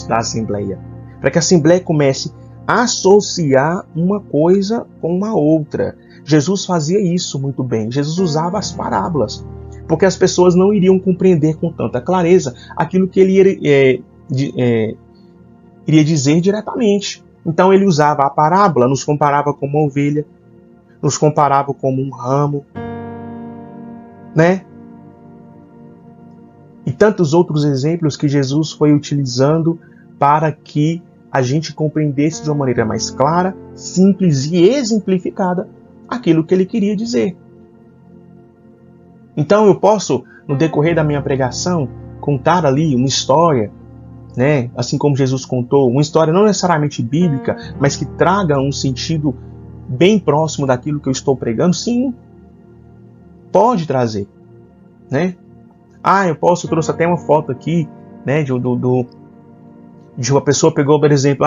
da Assembleia, para que a Assembleia comece a associar uma coisa com uma outra. Jesus fazia isso muito bem. Jesus usava as parábolas, porque as pessoas não iriam compreender com tanta clareza aquilo que ele iria dizer diretamente. Então ele usava a parábola, nos comparava com uma ovelha, nos comparava como um ramo, né? E tantos outros exemplos que Jesus foi utilizando para que a gente compreendesse de uma maneira mais clara, simples e exemplificada aquilo que ele queria dizer. Então eu posso, no decorrer da minha pregação, contar ali uma história, né? Assim como Jesus contou, uma história não necessariamente bíblica, mas que traga um sentido bem próximo daquilo que eu estou pregando. Sim, pode trazer, né? Eu trouxe até uma foto aqui, né, de uma pessoa pegou, por exemplo,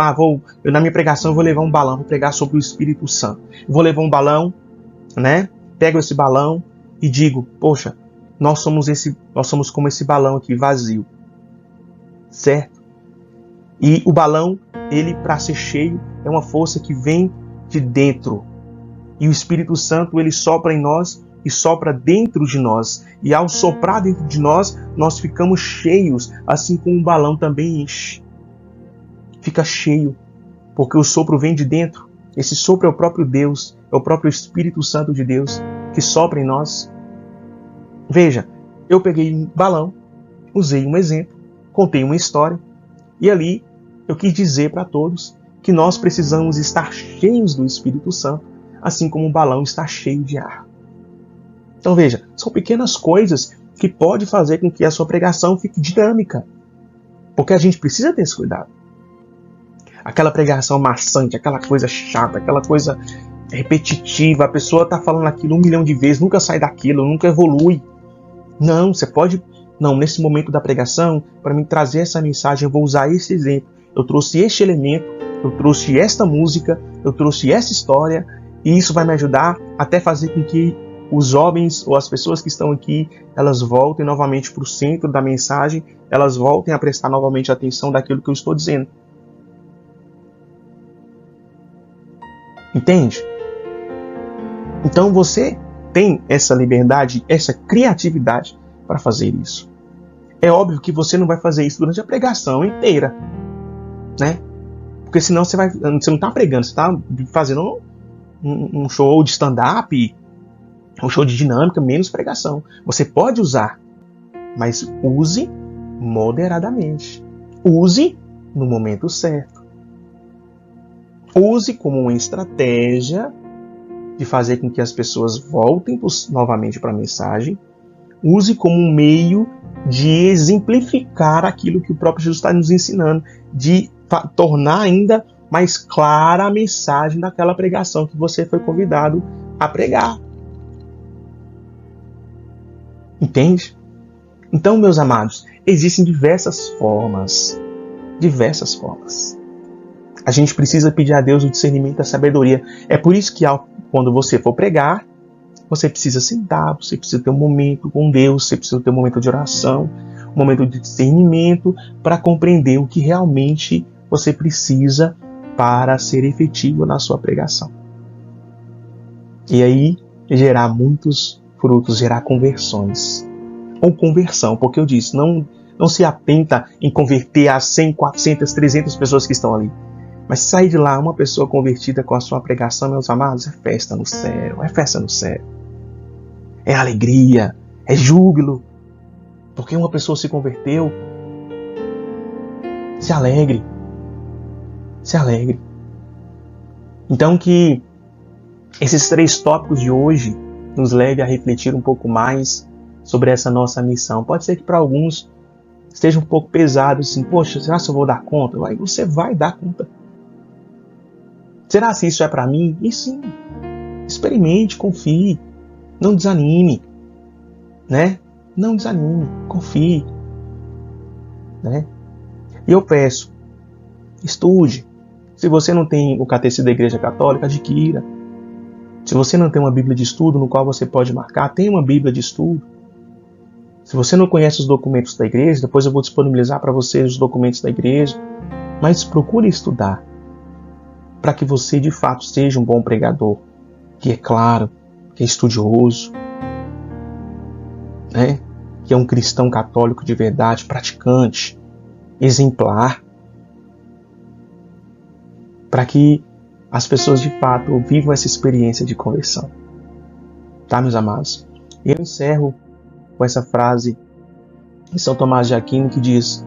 eu na minha pregação vou levar um balão, vou pregar sobre o Espírito Santo. Vou levar um balão, né? Pego esse balão e digo, poxa, nós somos como esse balão aqui, vazio. Certo? E o balão, ele para ser cheio, é uma força que vem de dentro. E o Espírito Santo, ele sopra em nós e sopra dentro de nós. E ao soprar dentro de nós, nós ficamos cheios, assim como o balão também enche. Fica cheio, porque o sopro vem de dentro. Esse sopro é o próprio Deus, é o próprio Espírito Santo de Deus que sopra em nós. Veja, eu peguei um balão, usei um exemplo, contei uma história, e ali eu quis dizer para todos que nós precisamos estar cheios do Espírito Santo, assim como um balão está cheio de ar. Então veja, são pequenas coisas que podem fazer com que a sua pregação fique dinâmica, porque a gente precisa ter esse cuidado. Aquela pregação maçante, aquela coisa chata, aquela coisa repetitiva, a pessoa está falando aquilo 1 milhão de vezes, nunca sai daquilo, nunca evolui. Não, você pode... Não, nesse momento da pregação, para mim trazer essa mensagem, eu vou usar esse exemplo. Eu trouxe este elemento, eu trouxe esta música, eu trouxe essa história, e isso vai me ajudar até fazer com que os jovens ou as pessoas que estão aqui, elas voltem novamente para o centro da mensagem, elas voltem a prestar novamente atenção daquilo que eu estou dizendo. Entende? Então você tem essa liberdade, essa criatividade para fazer isso. É óbvio que você não vai fazer isso durante a pregação inteira, né? Porque senão você não está pregando, você está fazendo um show de stand-up, um show de dinâmica, menos pregação. Você pode usar, mas use moderadamente. Use no momento certo. Use como uma estratégia de fazer com que as pessoas voltem novamente para a mensagem. Use como um meio de exemplificar aquilo que o próprio Jesus está nos ensinando, de tornar ainda mais clara a mensagem daquela pregação que você foi convidado a pregar. Entende? Então, meus amados, existem diversas formas. Diversas formas. A gente precisa pedir a Deus o discernimento da sabedoria. É por isso que quando você for pregar, você precisa sentar, você precisa ter um momento com Deus, você precisa ter um momento de oração, um momento de discernimento para compreender o que realmente você precisa para ser efetivo na sua pregação. E aí, gerar muitos frutos, gerar conversões. Ou conversão, porque eu disse, não se atenta em converter as 100, 400, 300 pessoas que estão ali. Mas sair de lá uma pessoa convertida com a sua pregação, meus amados, é festa no céu, é festa no céu. É alegria, é júbilo. Porque uma pessoa se converteu. Se alegre. Se alegre. Então que esses 3 tópicos de hoje nos leve a refletir um pouco mais sobre essa nossa missão. Pode ser que para alguns esteja um pouco pesado, assim, poxa, será que eu vou dar conta? Aí você vai dar conta. Será que isso é para mim? E sim, experimente, confie, não desanime, né? Não desanime, confie, né? E eu peço, estude. Se você não tem o Catecismo da Igreja Católica, adquira. Se você não tem uma Bíblia de estudo no qual você pode marcar, tenha uma Bíblia de estudo. Se você não conhece os documentos da igreja, depois eu vou disponibilizar para você os documentos da igreja. Mas procure estudar, para que você de fato seja um bom pregador, que é claro, que é estudioso, né? Que é um cristão católico de verdade, praticante, exemplar, para que as pessoas de fato vivam essa experiência de conversão. Tá, meus amados? Eu encerro com essa frase de São Tomás de Aquino que diz: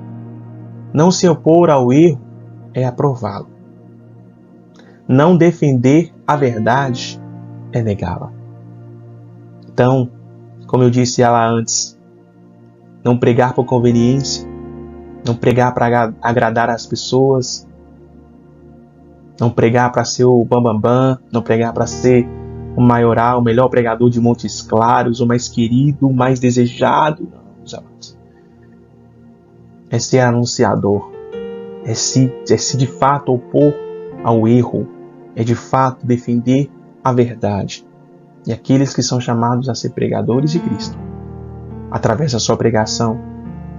não se opor ao erro é aprová-lo. Não defender a verdade é negá-la. Então, como eu disse lá antes, não pregar por conveniência, não pregar para agradar as pessoas, não pregar para ser o bambambam, não pregar para ser o maioral, o melhor pregador de Montes Claros, o mais querido, o mais desejado. Não, meus amados. É ser anunciador, é se de fato opor ao erro, é de fato defender a verdade. E aqueles que são chamados a ser pregadores de Cristo, através da sua pregação,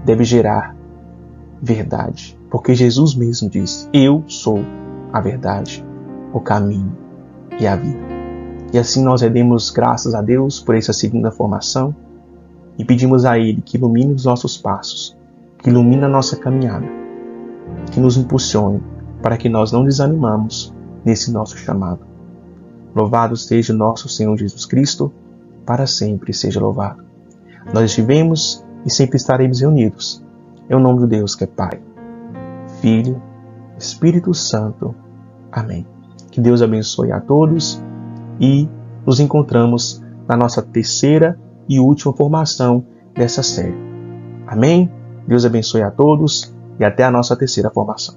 deve gerar verdade. Porque Jesus mesmo disse: eu sou a verdade, o caminho e a vida. E assim nós rendemos graças a Deus por essa segunda formação e pedimos a Ele que ilumine os nossos passos, que ilumine a nossa caminhada, que nos impulsione para que nós não desanimamos nesse nosso chamado. Louvado seja o nosso Senhor Jesus Cristo, para sempre seja louvado. Nós estivemos e sempre estaremos reunidos em nome de Deus que é Pai, Filho, Espírito Santo. Amém. Que Deus abençoe a todos e nos encontramos na nossa terceira e última formação dessa série. Amém? Deus abençoe a todos e até a nossa terceira formação.